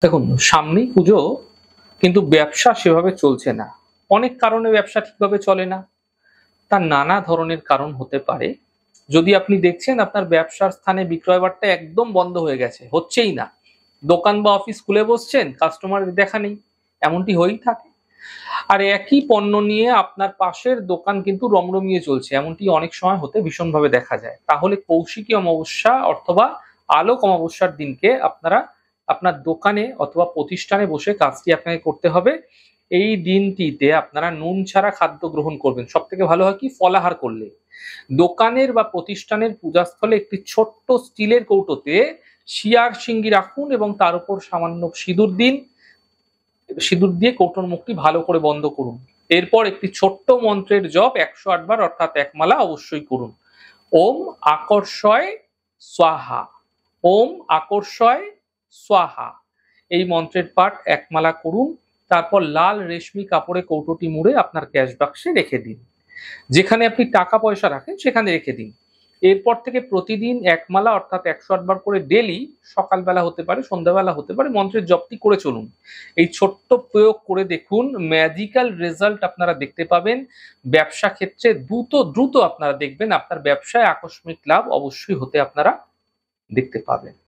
দেখুন, সামনেই পুজো, কিন্তু ব্যবসা সেভাবে চলছে না। অনেক কারণে ব্যবসা ঠিকভাবে চলে না। তার নানা ধরনের কারণ হতে পারে। যদি আপনি দেখছেন আপনার ব্যবসার স্থানে বিক্রয় বাট্টা একদম বন্ধ হয়ে গেছে, হচ্ছেই না। দোকান বা অফিস খুলে বসছেন, কাস্টমারের দেখা নেই। এমনটি হয়েই থাকে। আর একই পণ্য নিয়ে আপনার পাশের দোকান কিন্তু রমরমিয়ে চলছে। এমনটি অনেক সময় হতে ভীষণভাবে দেখা যায়। তাহলে কৌশিকী অমাবস্যা অথবা আলোক অমাবস্যার দিনকে আপনারা আপনার দোকানে অথবা প্রতিষ্ঠানে বসে কাজটি আপনাকে করতে হবে। এই দিনটিতে আপনারা নুন ছাড়া খাদ্য গ্রহণ করবেন। সবথেকে ভালো হয় কি ফলাহার করলে। দোকানের বা প্রতিষ্ঠানের পূজাস্থলে একটি ছোট্ট স্টিলের কৌটোতে শিয়ার শিঙ্গি রাখুন এবং তার উপর সামান্য সিঁদুর দিন। সিঁদুর দিয়ে কৌটোর মুখটি ভালো করে বন্ধ করুন। এরপর একটি ছোট্ট মন্ত্রের জপ ১০৮ বার অর্থাৎ এক মালা অবশ্যই করুন। ওম আকর্ষয় স্বাহা, ওম আকর্ষয় স্বাহা, এই মন্ত্রের পাঠ এক মালা করুন। তারপর লাল রেশমি কাপড়ে কৌটোটি মুড়ে আপনার ক্যাশ বাক্সে রেখে দিন। যেখানে আপনি টাকা পয়সা রাখেন সেখানে রেখে দিন। এরপর থেকে প্রতিদিন এক মালা অর্থাৎ ১০৮ বার করে ডেলি, সকালবেলা হতে পারে, সন্ধ্যাবেলা হতে পারে, মন্ত্রের জপটি করে চলুন। এই ছোট্ট প্রয়োগ করে দেখুন, ম্যাজিক্যাল রেজাল্ট আপনারা দেখতে পাবেন। ব্যবসা ক্ষেত্রে দ্রুত দ্রুত আপনারা দেখবেন আপনার ব্যবসায় আকস্মিক লাভ অবশ্যই হতে আপনারা দেখতে পাবেন।